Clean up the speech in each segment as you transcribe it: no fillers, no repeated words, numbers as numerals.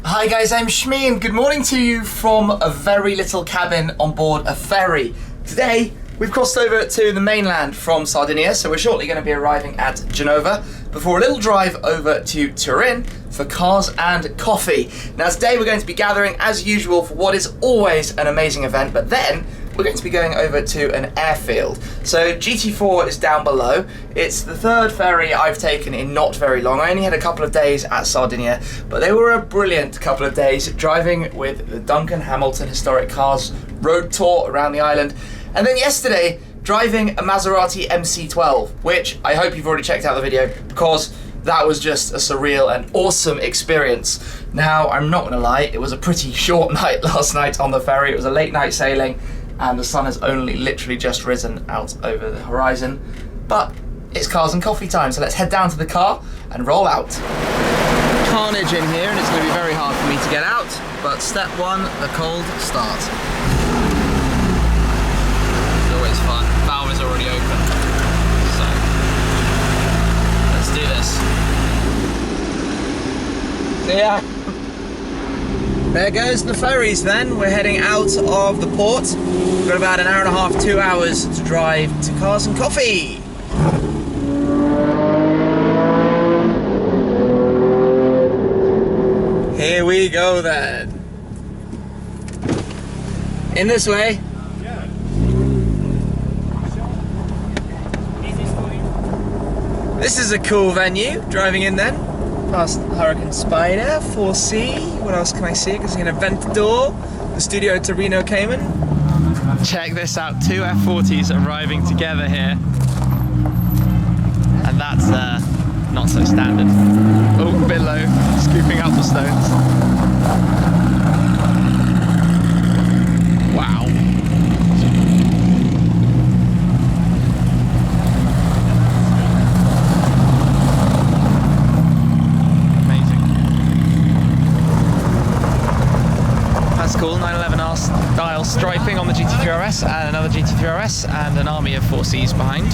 Hi guys, I'm Shmi and good morning to you from a very little cabin on board a ferry. Today, we've crossed over to the mainland from Sardinia, so we're shortly going to be arriving at Genova before a little drive over to Turin for cars and coffee. Now today we're going to be gathering as usual for what is always an amazing event, but then we're going to be going over to an airfield. So GT4 is down below. It's the third ferry I've taken in not very long. I only had a couple of days at Sardinia, but they were a brilliant couple of days driving with the Duncan Hamilton Historic Cars road tour around the island. And then yesterday, driving a Maserati MC12, which I hope you've already checked out the video because that was just a surreal and awesome experience. Now, I'm not gonna lie, it was a pretty short night last night on the ferry. It was a late night sailing and the sun has only literally just risen out over the horizon. But it's cars and coffee time, so let's head down to the car and roll out. Carnage in here and it's gonna be very hard for me to get out, but step one, the cold start. It's always fun. Valve is already open, so let's do this. Yeah. There goes the ferries then. We're heading out of the port. We've got about an hour and a half, 2 hours to drive to Cars and Coffee. Here we go then. In this way. This is a cool venue, driving in then. Past Hurricane Spider, 4C, what else can I see? I can see an Aventador, the Studio Torino Cayman. Check this out, two F40s arriving together here. And that's not so standard. Oh, a bit low, scooping up the stones. Wow. Cool, 911R style striping on the GT3RS and another GT3RS and an army of 4Cs behind.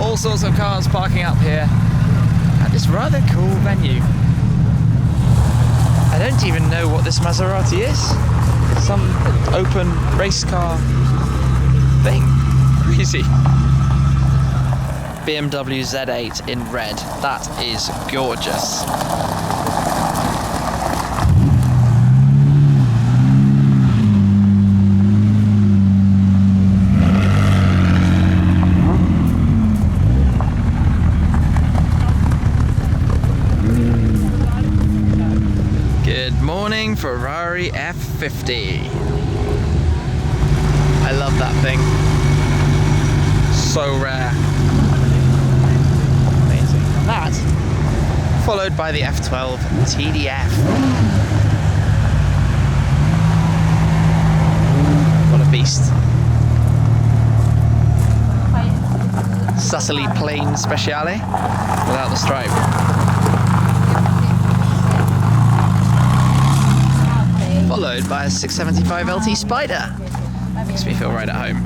All sorts of cars parking up here at this rather cool venue. I don't even know what this Maserati is. Some open race car thing. Crazy. BMW Z8 in red. That is gorgeous. Ferrari F50. I love that thing. So rare. Amazing. That followed by the F12 TDF. What a beast. Sassily plain Speciale without the stripe. Followed by a 675 LT Spider. Makes me feel right at home.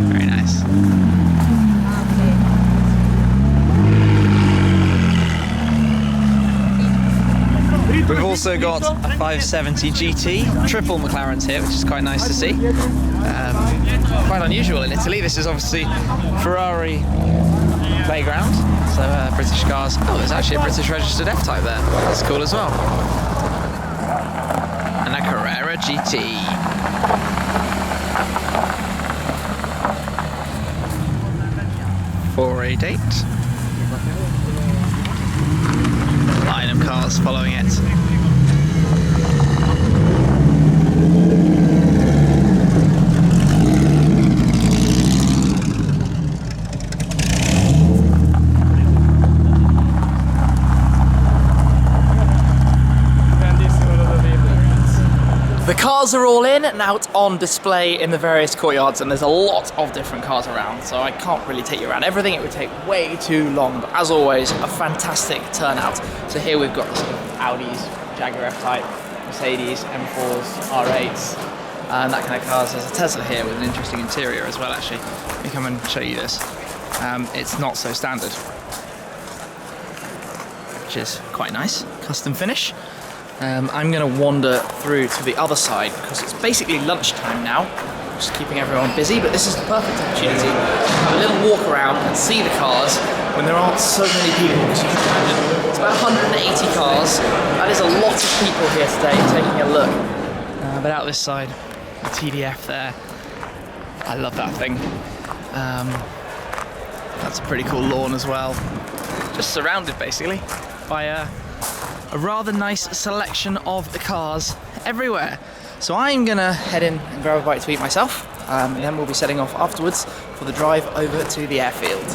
Very nice. We've also got a 570 GT, triple McLarens here, which is quite nice to see. Quite unusual in Italy. This is obviously Ferrari playground. So British cars. Oh, there's actually a British registered F-Type there. That's cool as well. And a Carrera GT. .488. Line of cars following it. The cars are all in and out on display in the various courtyards, and there's a lot of different cars around, so I can't really take you around everything. It would take way too long, but as always, a fantastic turnout. So here we've got the sort of Audis, Jaguar F-Type, Mercedes, M4s, R8s, and that kind of cars. There's a Tesla here with an interesting interior as well, actually. Let me come and show you this. it's not so standard, which is quite nice. Custom finish. I'm going to wander through to the other side because it's basically lunchtime now, just keeping everyone busy, but this is the perfect opportunity to have a little walk around and see the cars when there aren't so many people. Because you can imagine, it's about 180 cars. That is a lot of people here today taking a look. But out this side, the TDF there, I love that thing. That's a pretty cool lawn as well. Just surrounded basically by a rather nice selection of the cars everywhere. So I'm gonna head in and grab a bite to eat myself, and then we'll be setting off afterwards for the drive over to the airfield.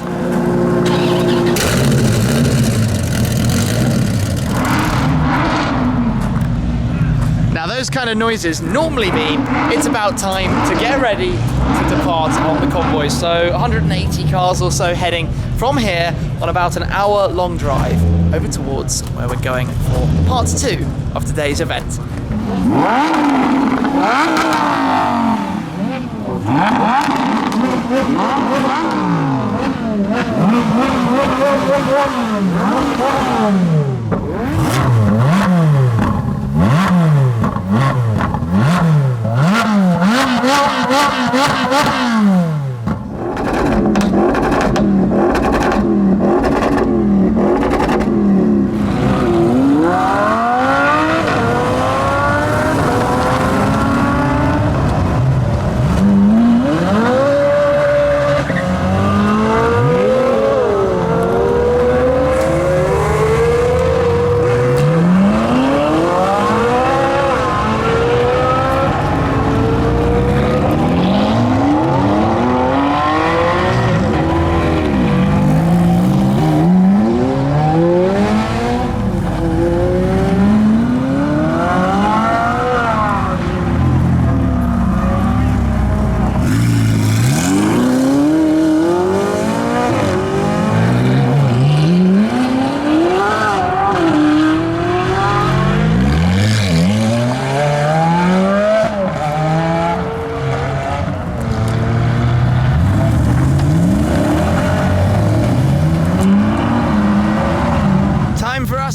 Now those kind of noises normally mean it's about time to get ready to depart on the convoy. So 180 cars or so heading from here on about an hour-long drive over towards where we're going for part 2 of today's event.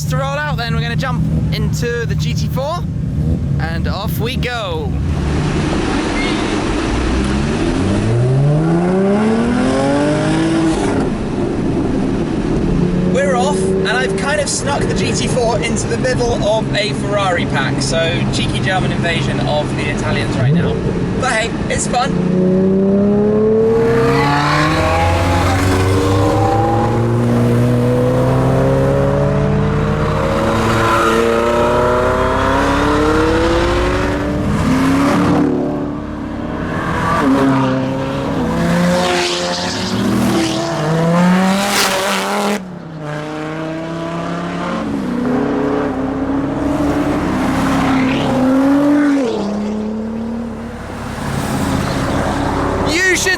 To roll out then, we're going to jump into the GT4 and off we go. We're off, and I've kind of snuck the GT4 into the middle of a Ferrari pack, so cheeky German invasion of the Italians right now. But hey, it's fun.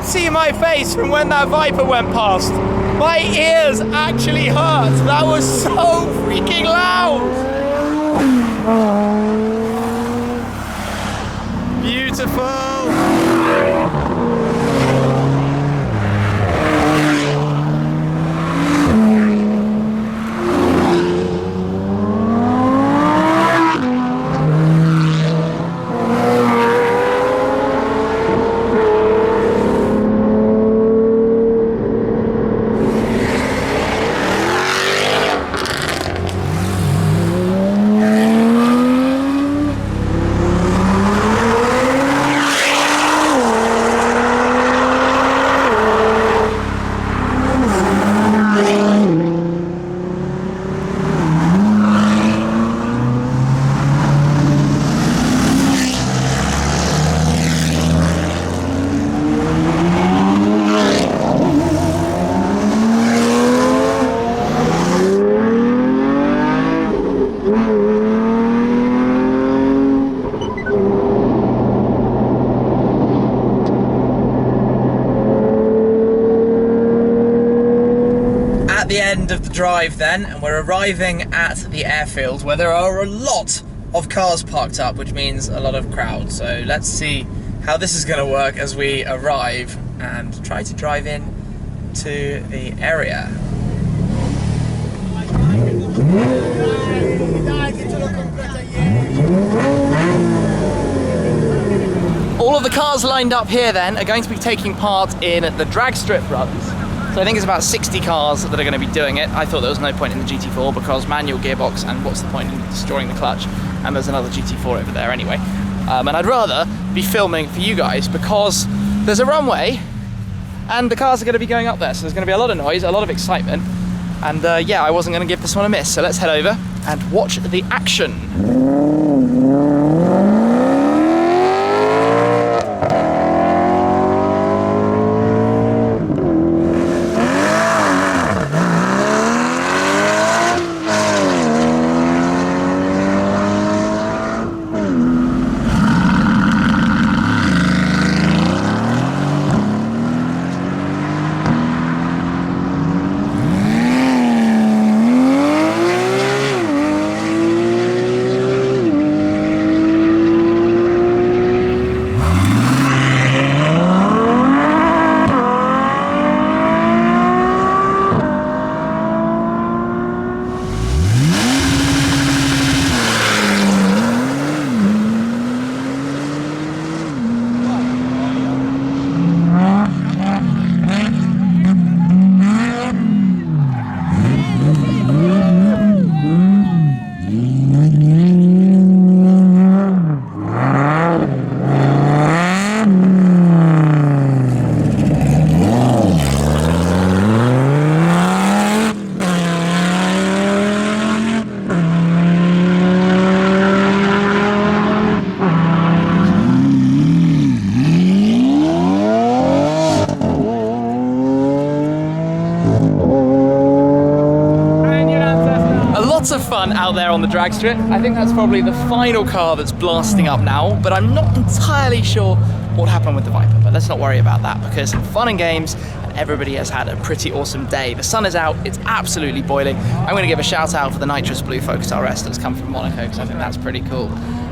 See my face from when that Viper went past. My ears actually hurt. That was so freaking loud. Beautiful. The end of the drive then, and we're arriving at the airfield where there are a lot of cars parked up, which means a lot of crowd. So let's see how this is going to work as we arrive and try to drive in to the area. All of the cars lined up here then are going to be taking part in the drag strip runs. So I think it's about 60 cars that are going to be doing it. I thought there was no point in the GT4 because manual gearbox, and what's the point in destroying the clutch? And there's another GT4 over there anyway. And I'd rather be filming for you guys because there's a runway and the cars are going to be going up there. So there's going to be a lot of noise, a lot of excitement. And yeah, I wasn't going to give this one a miss. So let's head over and watch the action. Lots of fun out there on the drag strip. I think that's probably the final car that's blasting up now, but I'm not entirely sure what happened with the Viper, but let's not worry about that because fun and games, and everybody has had a pretty awesome day. The sun is out, it's absolutely boiling. I'm going to give a shout out for the nitrous blue Focus RS that's come from Monaco because I think that's pretty cool.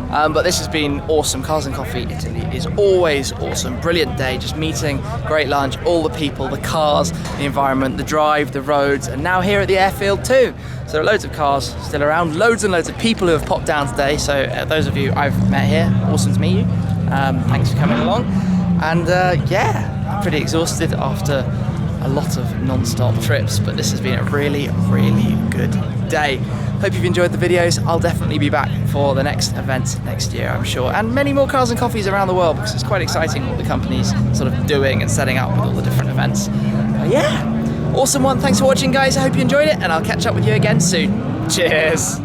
But this has been awesome. Cars and Coffee Italy is always awesome. Brilliant day, just meeting, great lunch, all the people, the cars, the environment, the drive, the roads, and now here at the airfield too. So there are loads of cars still around, loads and loads of people who have popped down today. So those of you I've met here, awesome to meet you. Thanks for coming along. And yeah, I'm pretty exhausted after a lot of non-stop trips, but this has been a really, really good day. Hope you've enjoyed the videos. I'll definitely be back for the next event next year, I'm sure, and many more Cars and Coffees around the world because it's quite exciting what the company's sort of doing and setting up with all the different events. Yeah, awesome one. Thanks for watching, guys. I hope you enjoyed it, and I'll catch up with you again soon. Cheers.